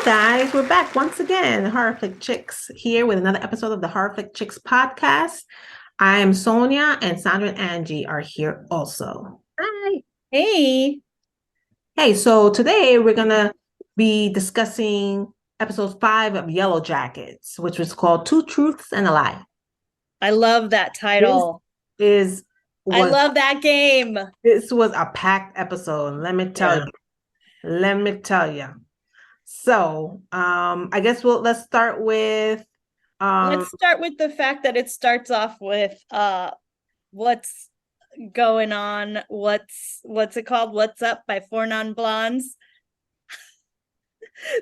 Guys, we're back once again. Horror Flick Chicks here with another episode of the Horror Flick Chicks podcast. I am Sonia, and Sandra and Angie are here also. Hi. Hey. Hey, so today we're gonna be discussing episode 5 of Yellowjackets, which was called Two Truths and a Lie. I love that This title. is I was love that game. this was a packed episode. Let me tell Yeah. you. Let me tell you. So, I guess let's start with um Let's start with the fact that it starts off with what's going on, what's it called? What's Up by Four Non Blondes.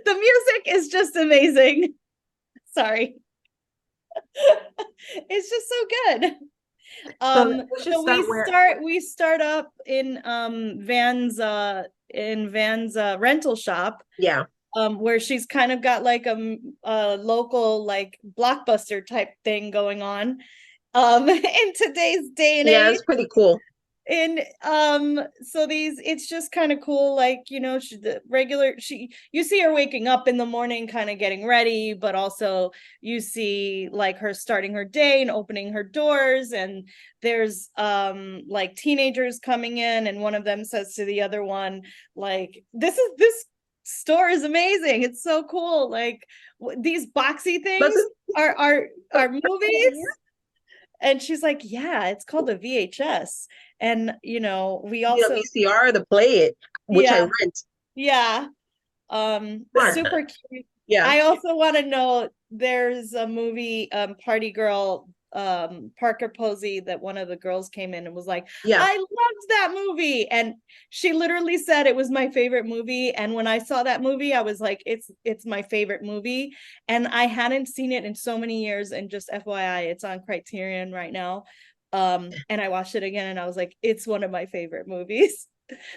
The music is just amazing. Sorry. It's just so good. so we should So start where we start up in Van's rental shop, yeah. where she's kind of got like a local like blockbuster type thing going on in today's day and Yeah, age. it's pretty cool. And so it's just kind of cool, like, you see her waking up in the morning kind of getting ready, but also you see like her starting her day and opening her doors, and there's like teenagers coming in, and one of them says to the other one, like, this store is amazing, it's so cool, like these boxy But things are movies. And she's like, yeah, it's called a VHS. And we also, VCR to play it, which I yeah, rent. yeah, Smart. super cute. Yeah. I also want to know, there's a movie, Party Girl, Parker Posey, that one of the girls came in and was like, Yeah. I loved that movie, and she literally said it was my favorite movie. And when I saw that movie, I was like, it's my favorite movie, and I hadn't seen it in so many years. And just FYI, it's on Criterion right now. And I watched it again, and I was like, it's one of my favorite movies.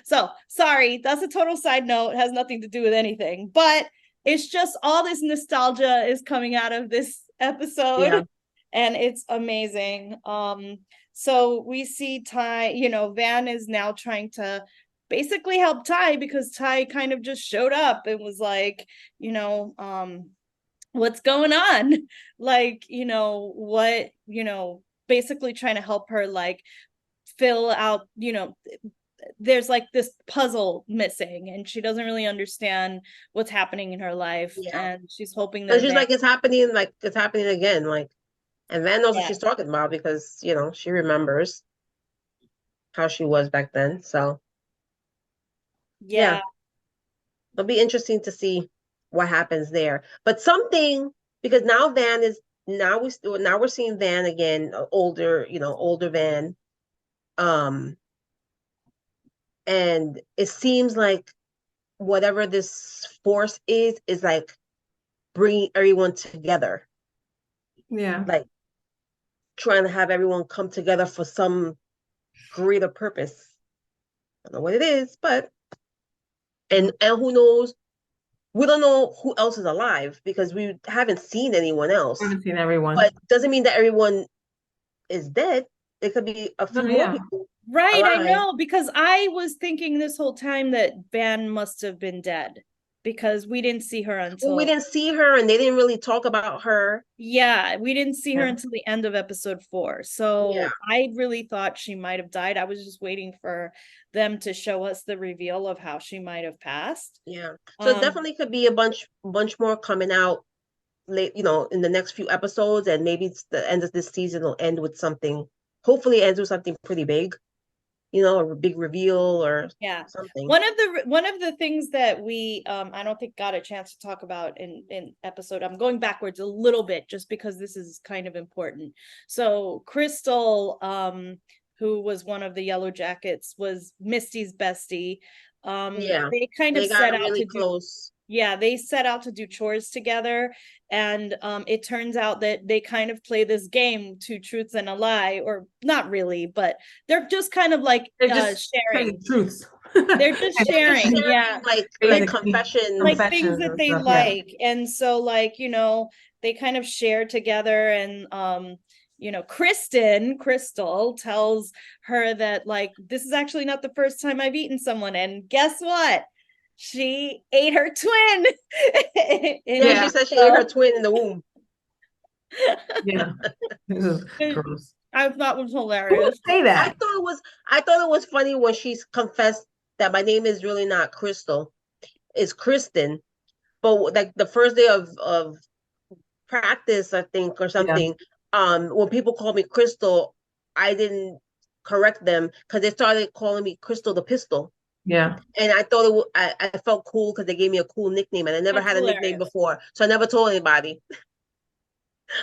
So sorry, that's a total side note, it has nothing to do with anything, but it's just all this nostalgia is coming out of this episode, Yeah. and it's amazing. So we see Ty, Van is now trying to basically help Ty, because Ty kind of just showed up and was like, what's going on? Like, what, basically trying to help her, like, fill out, there's like this puzzle missing, and she doesn't really understand what's happening in her life, Yeah. and she's hoping And that she's Van, like it's happening again. And Van knows what yeah, she's talking about because, she remembers how she was back then. So yeah, yeah, it'll be interesting to see what happens there. But something because now we're seeing Van again, older Van. Um, and it seems like whatever this force is like bringing everyone together, Yeah. like trying to have everyone come together for some greater purpose. I don't know what it is, but and who knows? We don't know who else is alive because we haven't seen anyone I else. haven't seen everyone. But doesn't mean that everyone is dead. There could be a Oh yeah. few more Yeah. people Right, I alive. know, because I was thinking this whole time that Van must have been dead, because we didn't see her Well, we until, didn't see her, and they didn't really talk about her. yeah, we didn't see her Yeah. until the end of episode 4. Yeah. So I really thought she might have died. I was just waiting for them to show us the reveal of how she might have passed. Yeah. So it Um, definitely could be a bunch more coming out late, in the next few episodes, and maybe it's the end of this season will end with something. Hopefully, it ends with something pretty big, a big reveal or yeah. something. One of the things that we, I don't think got a chance to talk about in episode, I'm going backwards a little bit just because this is kind of important. So Crystal, who was one of the Yellowjackets, was Misty's bestie. Yeah, They kind of they set got out really to do, close. yeah, they set out to do chores together. And it turns out that they kind of play this game, Two Truths and a Lie, or not really, but they're just kind of like They're just saying sharing. truths. They're just They're just sharing, yeah, sharing like like confessions. like things Confessions that and they stuff. Yeah. like. And so, like, they kind of share together. And Crystal tells her that, like, this is actually not the first time I've eaten someone, and guess what, she ate her twin. Yeah, she said she ate her twin in the womb. Yeah, this is gross. I thought it was Who hilarious. would say that? I thought it was funny when she confessed that my name is really not Crystal, it's Kristen. But like the first day of practice, I think, or something, when people called me Crystal, I didn't correct them because they started calling me Crystal the Pistol. Yeah. And I thought I felt cool because they gave me a cool nickname, and I never had a nickname before, so I never told anybody.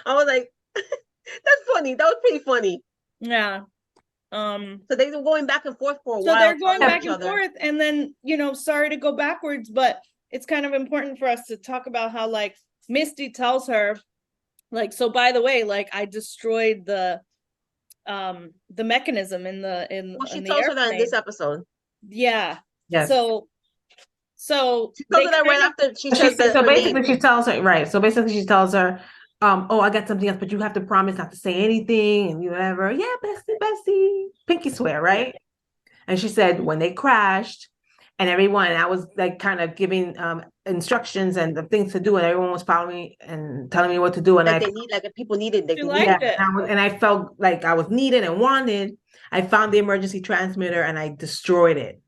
I was like, that's funny. That was pretty funny. Yeah. So they were going back and forth for a while. So they're going back and forth, and then, you know, sorry to go backwards, but it's kind of important for us to talk about how, like, Misty tells her, like, so by the way, like, I destroyed the mechanism in the she tells her that in this episode. Yeah. Yes. So she tells her that right after she says that. So basically, she tells her, right. So basically, she tells her, oh, I got something else, but you have to promise not to say anything and whatever. Yeah, bestie, pinky swear, right? And she said when they crashed, and everyone, I was like kind of giving instructions and the things to do, and everyone was following me and telling me what to do. And if people needed, they liked it. And I felt like I was needed and wanted. I found the emergency transmitter and I destroyed it.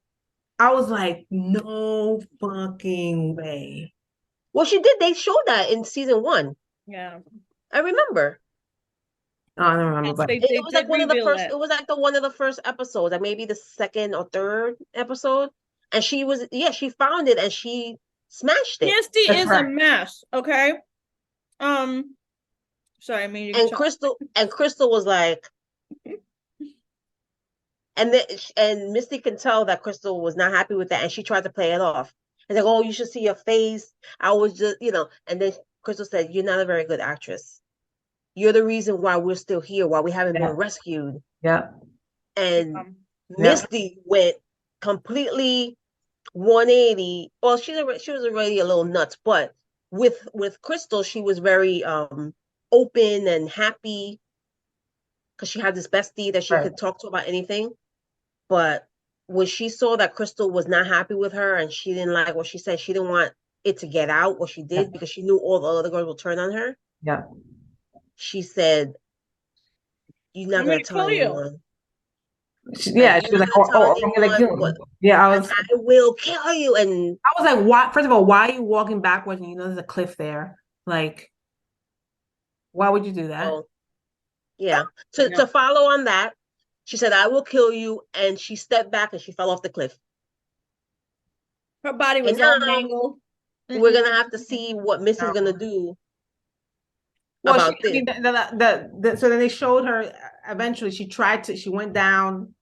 I was like, no fucking way. Well, she did. They showed that in season 1. Yeah, I remember. Oh, I don't remember, yes, but it was like one of the first. It was like one of the first episodes, like maybe the second or third episode. And she found it and she smashed it. Misty is a mess. Okay. Sorry, I mean. And Crystal was like, and Misty can tell that Crystal was not happy with that, and she tried to play it off. And like, oh, you should see your face. I was just, and then Crystal said, you're not a very good actress. You're the reason why we're still here, why we haven't been rescued. Yeah. And Misty went completely 180. Well, she was already a little nuts, but with Crystal, she was very open and happy because she had this bestie that she could talk to about anything. But when she saw that Crystal was not happy with her and she didn't like what she said, she didn't want it to get out what she did because she knew all the other girls will turn on her. Yeah. She said, "You're not going to tell anyone." She was like, "Oh, I'm gonna kill you." Yeah, I will kill you. And I was like, "Why?" First of all, why are you walking backwards? And there's a cliff there. Like, why would you do that? Oh, yeah. To follow on that, she said, "I will kill you," and she stepped back and she fell off the cliff. Her body was all mangled. We're gonna have to see what Missy's gonna do. Well, so then they showed her. Eventually, she went down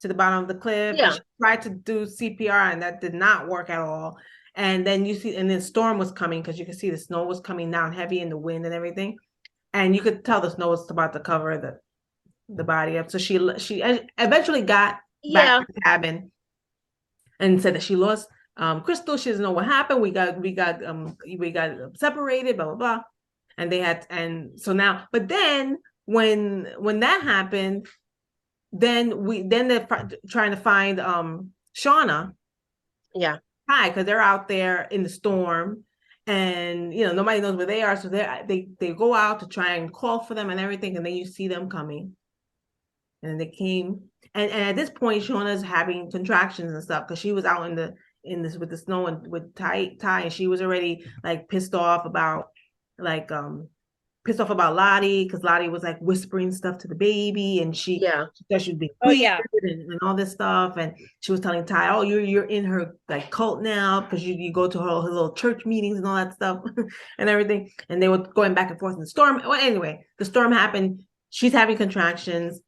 to the bottom of the cliff. Yeah. And she tried to do CPR, and that did not work at all. And then the storm was coming because you could see the snow was coming down heavy in the wind and everything, and you could tell the snow was about to cover the body up. So she eventually got back to the cabin and said that she lost Crystal. She doesn't know what happened. We got separated. Blah blah blah. And they had, and so now, but then when that happened, then they're trying to find Shauna. Yeah. Hi, because they're out there in the storm, and nobody knows where they are. So they go out to try and call for them and everything, and then you see them coming, and they came, and at this point, Shauna's having contractions and stuff because she was out in this with the snow and with Ty, and she was already like pissed off about Lottie because Lottie was like whispering stuff to the baby, and she thought she was being weird and all this stuff, and she was telling Ty, "Oh, you're in her like cult now because you go to her little church meetings and all that stuff and everything." And they were going back and forth in the storm. Well, anyway, the storm happened. She's having contractions.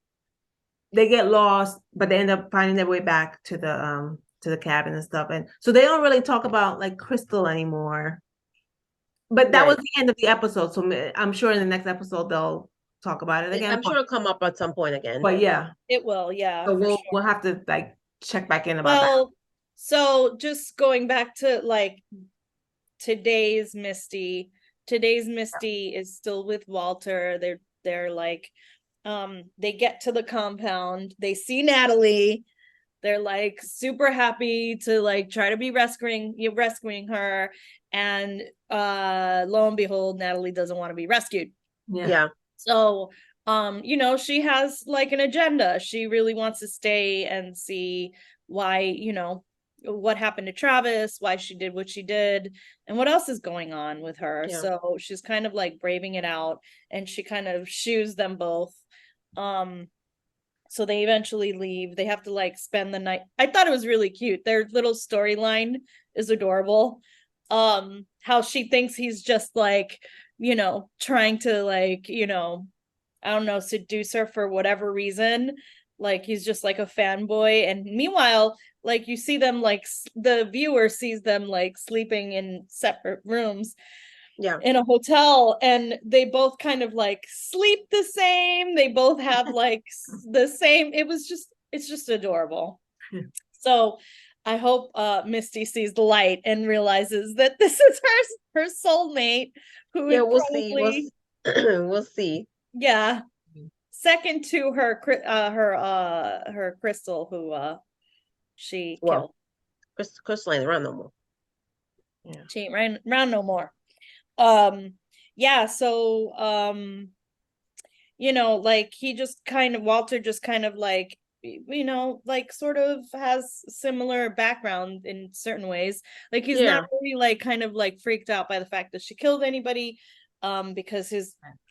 They get lost, but they end up finding their way back to the cabin and stuff. And so they don't really talk about like Crystal anymore. But that was the end of the episode. So I'm sure in the next episode they'll talk about it again. I'm sure it'll come up at some point again. But yeah. It will, yeah. So we'll have to like check back in about that. So just going back to like today's Misty is still with Walter. They're like they get to the compound, they see Natalie, They're like super happy to like try to be rescuing her, and lo and behold, Natalie doesn't want to be rescued. Yeah. So you know, she has like an agenda. She really wants to stay and see why, you know, what happened to Travis, why she did what she did, and what else is going on with her. Yeah. So she's kind of like braving it out, and she kind of shoos them both. So they eventually leave. They have to like spend the night. I thought it was really cute. Their little storyline is adorable. How she thinks he's just like, you know, trying to like, you know, I don't know, seduce her for whatever reason. Like he's just like a fanboy. And meanwhile, like you see them, like the viewer sees them like sleeping in separate rooms in a hotel, and they both kind of like sleep the same. They both have like the same. It's just adorable. So I hope Misty sees the light and realizes that this is her soulmate, who we'll probably, see. We'll see. Yeah. Second to her Crystal, who she killed. Crystal ain't around no more. Yeah. She ain't around no more. Yeah, so you know, like Walter just kind of like, you know, like sort of has similar background in certain ways. Like he's not really like kind of like freaked out by the fact that she killed anybody, because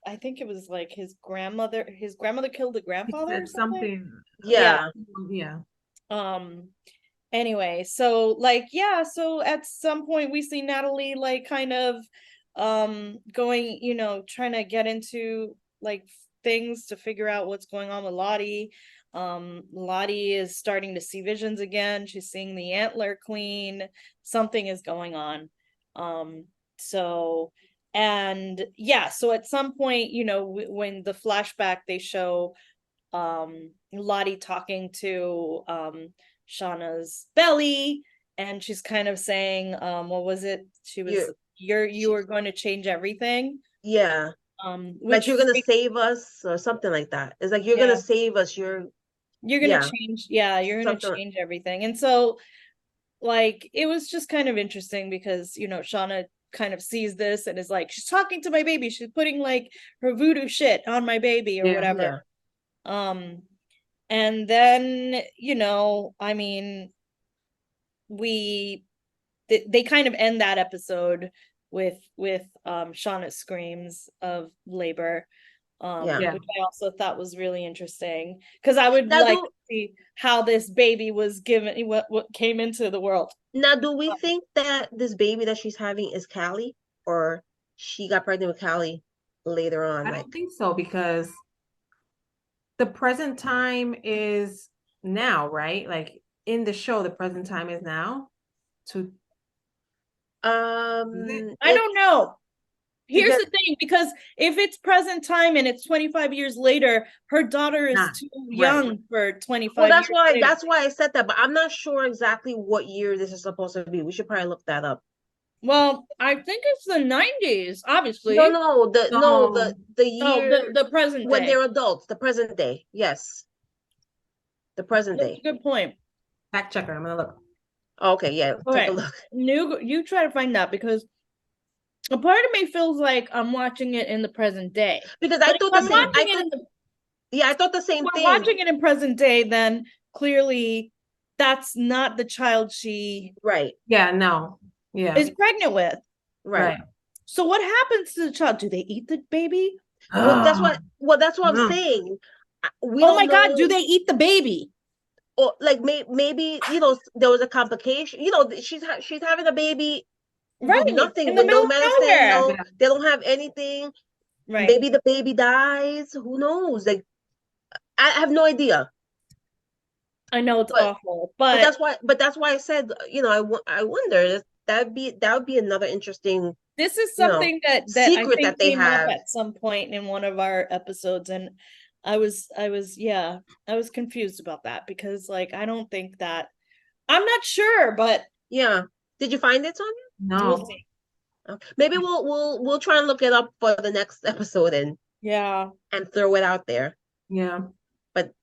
I think it was like his grandmother killed the grandfather or something. Yeah. Anyway, so like, yeah, so at some point we see Natalie like kind of going, you know, trying to get into like things to figure out what's going on with Lottie. Lottie is starting to see visions again. She's seeing the Antler Queen. Something is going on. So and yeah, so at some point, you know, when the flashback they show Lottie talking to Shauna's belly, and she's kind of saying, what was it? She was, you are going to change everything. Yeah. Like you're gonna save us or something like that. It's like you're gonna save us. You're gonna change. Yeah, you're gonna change everything. And so, like, it was just kind of interesting because, you know, Shauna kind of sees this and is like, she's talking to my baby. She's putting like her voodoo shit on my baby or whatever. And then, you know, I mean, they kind of end that episode with Shauna's screams of labor, which I also thought was really interesting, because I would like to see how this baby was given, what came into the world. Now, do we think that this baby that she's having is Callie, or she got pregnant with Callie later on? I don't think so, because the present time is now, right? Like in the show, the present time is now. I don't know. Here's the thing, because if it's present time and it's 25 years later, her daughter is too young for 25 years. Well, that's why I said that, but I'm not sure exactly what year this is supposed to be. We should probably look that up. Well, I think it's the 90s, obviously. No, the year, the present day. When they're adults, the present day. Yes. The present day. Good point. Fact checker, I'm gonna look. Okay, yeah. Take a look. You try to find that, because a part of me feels like I'm watching it in the present day. Because I thought the same. I thought the same thing. Watching it in present day, then clearly that's not the child she is pregnant with. Right. So what happens to the child? Do they eat the baby? Well, that's what I'm saying. Oh my God, do they eat the baby? Or like maybe, you know, there was a complication. You know, she's having a baby, with nothing, with no medicine. They don't have anything. Right. Maybe the baby dies. Who knows? Like, I have no idea. I know it's awful, but that's why I said, you know, I wonder, that would be another interesting. This is something that secret I think that they have at some point in one of our episodes, and I was confused about that, because like I don't think that, I'm not sure, but did you find it, Sonia? No. We'll see. Maybe we'll try and look it up for the next episode and throw it out there. Yeah. But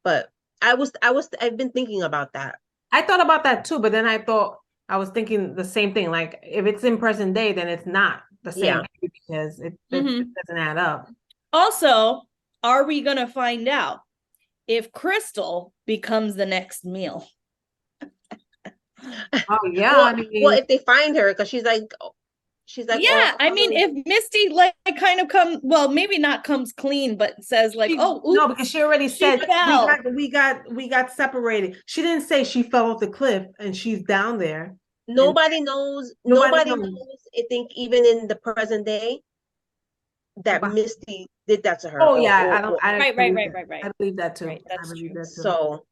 I've been thinking about that. I thought about that too, but then I was thinking the same thing. Like if it's in present day, then it's not the same because it doesn't add up. Also, are we gonna find out if Crystal becomes the next meal? Oh yeah. Well, if they find her, because she's like, yeah, I mean, if Misty like kind of maybe not comes clean, but says like, oops, no, because she already said we got separated. She didn't say she fell off the cliff and she's down there. Nobody knows. Nobody knows. I think even in the present day that Misty did that to her. Oh yeah, right. I believe that too. Right, that's true. So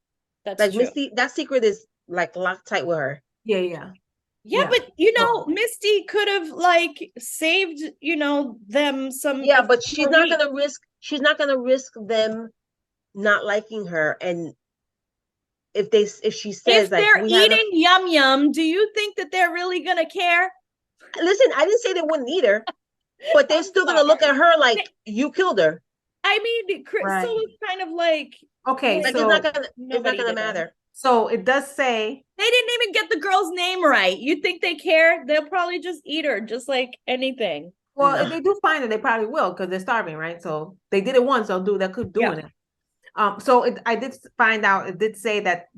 that's like true. Misty, that secret is like locked tight with her. Yeah. Yeah, but you know, Misty could have like saved, them some. Yeah, but she's not gonna risk. She's not gonna risk them not liking her. And if she says if they're eating yum yum, do you think that they're really gonna care? Listen, I didn't say they wouldn't eat her, but they're still gonna look at her like you killed her. I mean, Crystal is kind of like okay, like so it's not gonna matter. So it does say they didn't even get the girl's name right. You think they care? They'll probably just eat her, just like anything. Well, if they do find it, they probably will because they're starving, right? So they did it once, they'll keep doing it. So I did find out. It did say that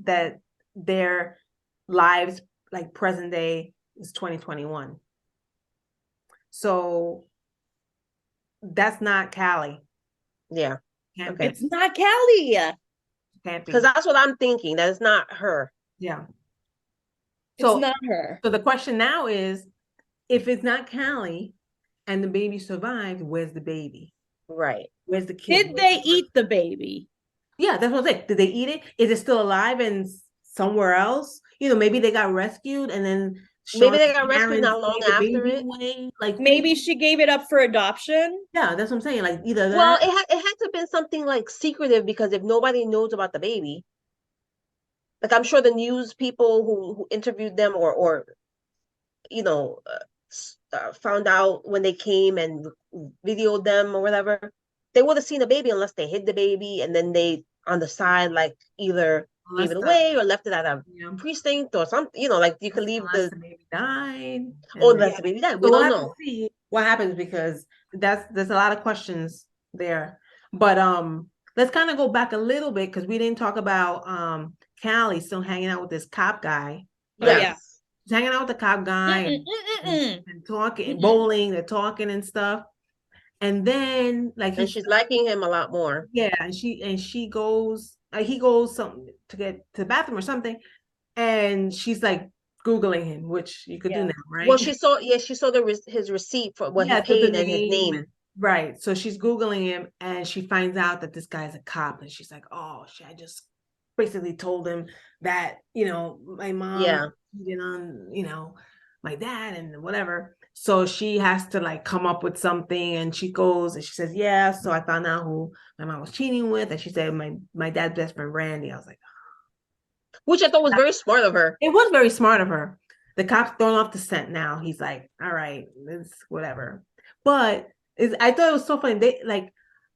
their lives, like present day, is 2021. So that's not Callie. Yeah, it's not Callie. Because that's what I'm thinking. That it's not her. Yeah. So it's not her. So the question now is, if it's not Callie and the baby survived, where's the baby? Right. Where's the kid? Did they eat the baby? Yeah, that's what I'm saying. Did they eat it? Is it still alive and somewhere else? Maybe they got rescued and then maybe they got rescued not long after it. Like maybe she gave it up for adoption. Yeah, that's what I'm saying. Like either that. Well, it had to have been something like secretive, because if nobody knows about the baby, like I'm sure the news people who interviewed them or found out when they came and videoed them or whatever, they would have seen a baby unless they hid the baby and then they on the side like either gave it away or left it at a precinct or something. Like you could leave the baby died. Or unless the baby died. We don't know. See what happens, because there's a lot of questions there. But let's kind of go back a little bit, because we didn't talk about Callie still hanging out with this cop guy. Yeah. She's hanging out with the cop guy and talking, bowling, they're talking and stuff. And then and she's liking him a lot more. Yeah, and she goes, he goes something to get to the bathroom or something, and she's like Googling him, which you could do now, right? Well, she saw his receipt for what he paid and his name. Right. So she's Googling him and she finds out that this guy's a cop, and she's like, oh shit, I just basically told him that, my mom cheated on, my dad and whatever. So she has to like come up with something, and she goes and she says, yeah, so I found out who my mom was cheating with, and she said my dad's best friend Randy. I was like, which I thought was very smart of her. It was very smart of her. The cop's thrown off the scent now. He's like, all right, it's whatever. But I thought it was so funny. They like,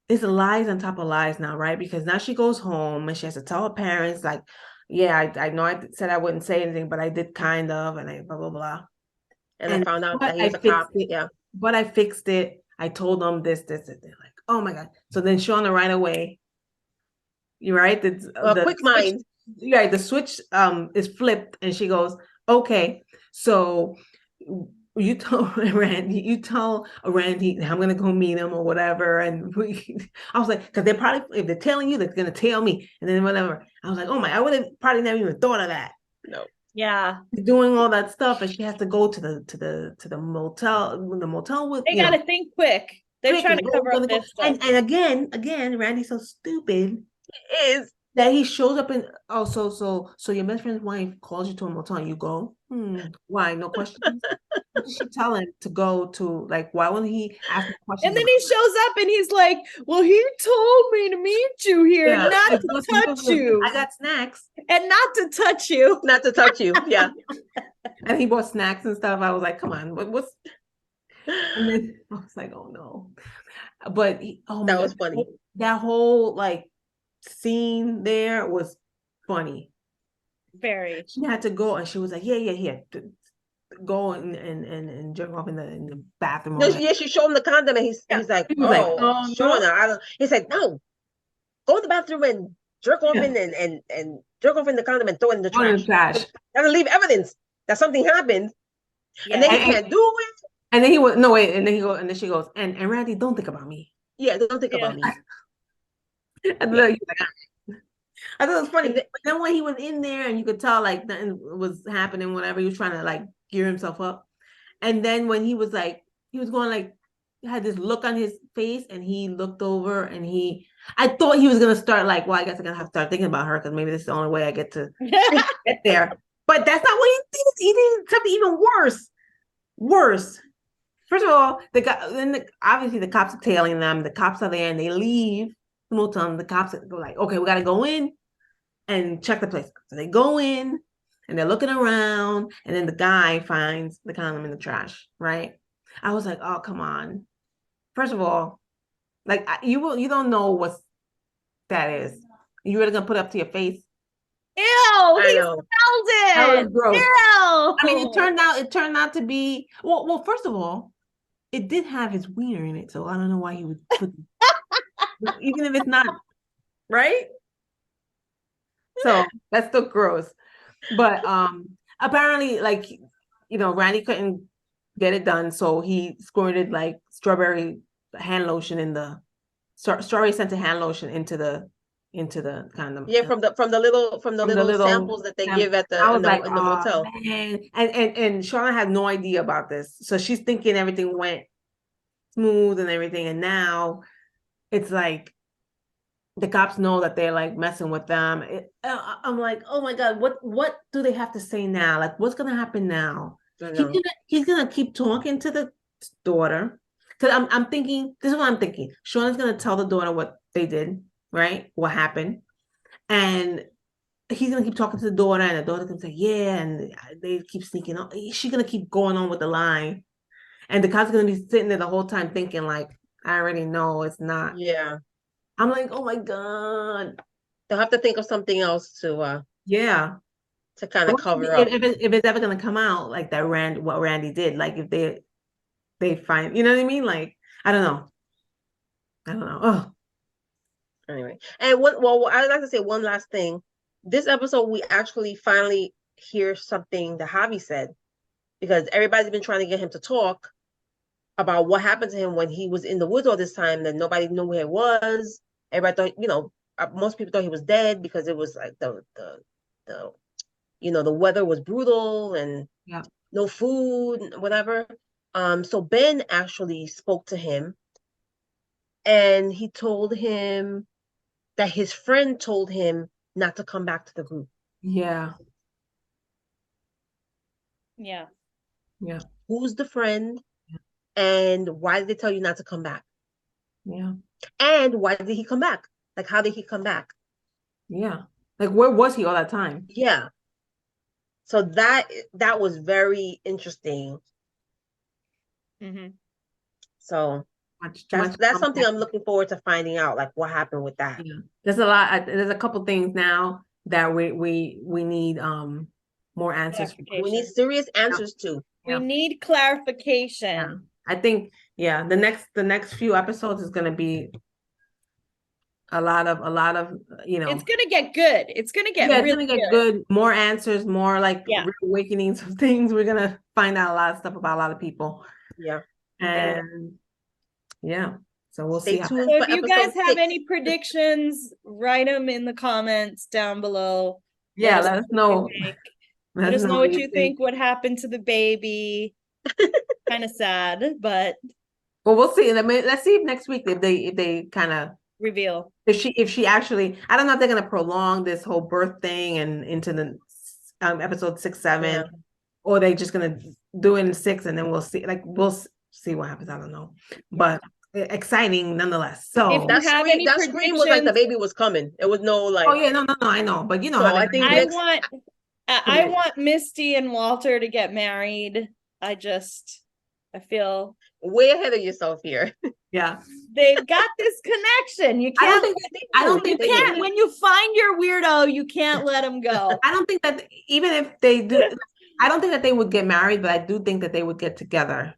it's lies on top of lies now, right? Because now she goes home and she has to tell her parents, like, yeah, I know I said I wouldn't say anything, but I did kind of, and I blah, blah, blah. And I found out that he was a cop. Yeah. But I fixed it. I told them this. They're like, oh my God. So then Shauna right away, you're right. The quick mind. Right, the switch is flipped, and she goes, okay, so you tell Randy I'm gonna go meet him or whatever. And I was like, because they're probably, if they're telling you, they're gonna tell me, and then whatever. I was like, oh my, I would have probably never even thought of that. No. Yeah. Doing all that stuff, and she has to go to the motel with. They gotta think quick. They're trying to cover up this stuff. And again, Randy's so stupid. It is. That he shows up in so your best friend's wife calls you to a motel and you go, why? No questions. What did she tell him to go to? Like, why wouldn't he ask questions? And then he shows up and he's like, well, he told me to meet you here, not to touch you. I got snacks. And not to touch you. Not to touch you. Yeah. And he bought snacks and stuff. I was like, come on, what's and then I was like, oh no. But that was funny. That whole like scene there was funny. Very. She had to go, and she was like, yeah, go and jerk off in the bathroom. No, yeah, she showed him the condom, and he's like, he was like, oh Shauna, no. I don't. He said, no, go to the bathroom and jerk off in and jerk off in the condom and throw it in the trash. That'll leave evidence that something happened, and then he can't do it. And then he was no wait, and then she goes, and Randy, don't think about me. Yeah, don't think about me. I thought it was funny. But then when he was in there and you could tell like nothing was happening, whatever, he was trying to like gear himself up. And then when he was going like, had this look on his face, and he looked over and I thought he was gonna start like, well, I guess I'm gonna have to start thinking about her because maybe this is the only way I get to get there. But that's not what he did. He did something even worse. First of all, obviously the cops are tailing them. The cops are there and they leave the motel. The cops go like, okay, we got to go in and check the place. So they go in and they're looking around, and then the guy finds the condom in the trash, right? I was like, oh, come on. First of all, like you don't know what that is. You really gonna put it up to your face? Ew, he smelled it. That was gross. Ew. I mean, it turned out to be well, first of all, it did have his wiener in it, so I don't know why he would put even if it's not right. So that's still gross. But apparently, like, Randy couldn't get it done, so he squirted like strawberry hand lotion strawberry scented hand lotion into the condom. Yeah, from the little samples that they give at in the motel. Man. And Shauna had no idea about this, so she's thinking everything went smooth and everything, and now it's like the cops know that they're like messing with them. I'm like, oh my god, what do they have to say now? Like, what's gonna happen now? He's gonna keep talking to the daughter, because I'm thinking, this is what I'm thinking. Shauna's gonna tell the daughter what they did, right? What happened, and he's gonna keep talking to the daughter, and the daughter can say, yeah, and they keep sneaking on. She's gonna keep going on with the line, and the cops are gonna be sitting there the whole time thinking like, I already know it's not. Yeah. I'm like, oh my god. They'll have to think of something else to kind of cover up. If it's ever gonna come out like that, what Randy did, like if they find, you know what I mean? Like, I don't know. Oh. Anyway, and I'd like to say one last thing. This episode, we actually finally hear something that Javi said, because everybody's been trying to get him to talk about what happened to him when he was in the woods all this time, that nobody knew where he was. Everybody thought, most people thought he was dead because it was like the weather was brutal and no food, whatever. So Ben actually spoke to him, and he told him that his friend told him not to come back to the group. Yeah. Who's the friend? And why did they tell you not to come back? Yeah. And why did he come back? Like, how did he come back? Yeah. Like, where was he all that time? Yeah. So that was very interesting. Mm-hmm. So that's something I'm looking forward to finding out, like what happened with that. Yeah. There's a couple things now that we need more answers. We need serious answers to. We need clarification. Yeah. I think the next few episodes is going to be a lot of it's going to get good. It's going to get really good. More answers, more like reawakenings of things. We're going to find out a lot of stuff about a lot of people. Yeah. And so we'll see. So if you guys have any predictions, write them in the comments down below. Yeah, let us know. Let us know what you think would happen to the baby. Kind of sad, but we'll see. Let's see if next week if they kind of reveal if she actually, I don't know if they're gonna prolong this whole birth thing and into the episode 6, 7, or they just gonna do it in 6 and then we'll see. Like, we'll see what happens. I don't know, but exciting nonetheless. So if that scream was like the baby was coming. It was no like. Oh yeah, no, I know, but so I think I want Misty and Walter to get married. I I feel way ahead of yourself here. Yeah. They've got this connection. You can't. I don't think you can't. When you find your weirdo, you can't let him go. I don't think that even if they do, I don't think that they would get married, but I do think that they would get together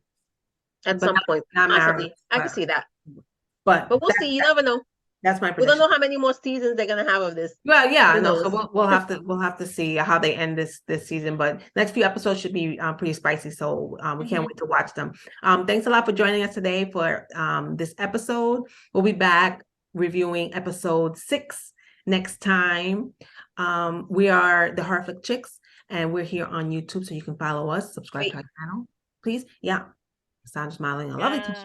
at some point. Not married. I can see that. But we'll see. You never know. That's my We prediction. don't know how many more seasons they're gonna have of this. Well, yeah, no. So we'll have to see how they end this season. But next few episodes should be pretty spicy. So we can't wait to watch them. Thanks a lot for joining us today for this episode. We'll be back reviewing episode 6 next time. We are the Horror Flick Chicks, and we're here on YouTube, so you can follow us, subscribe to our channel, please. Yeah, Sandra's smiling. I love it.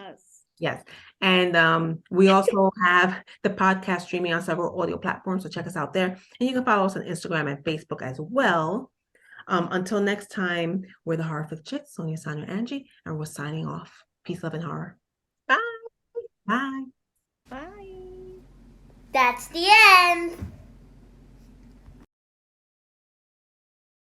Yes. And we also have the podcast streaming on several audio platforms, so check us out there. And you can follow us on Instagram and Facebook as well. Until next time, we're the Horror Flick Chicks, Sonia, Sandra, Angie, and we're signing off. Peace, love, and horror. Bye. Bye. Bye. That's the end.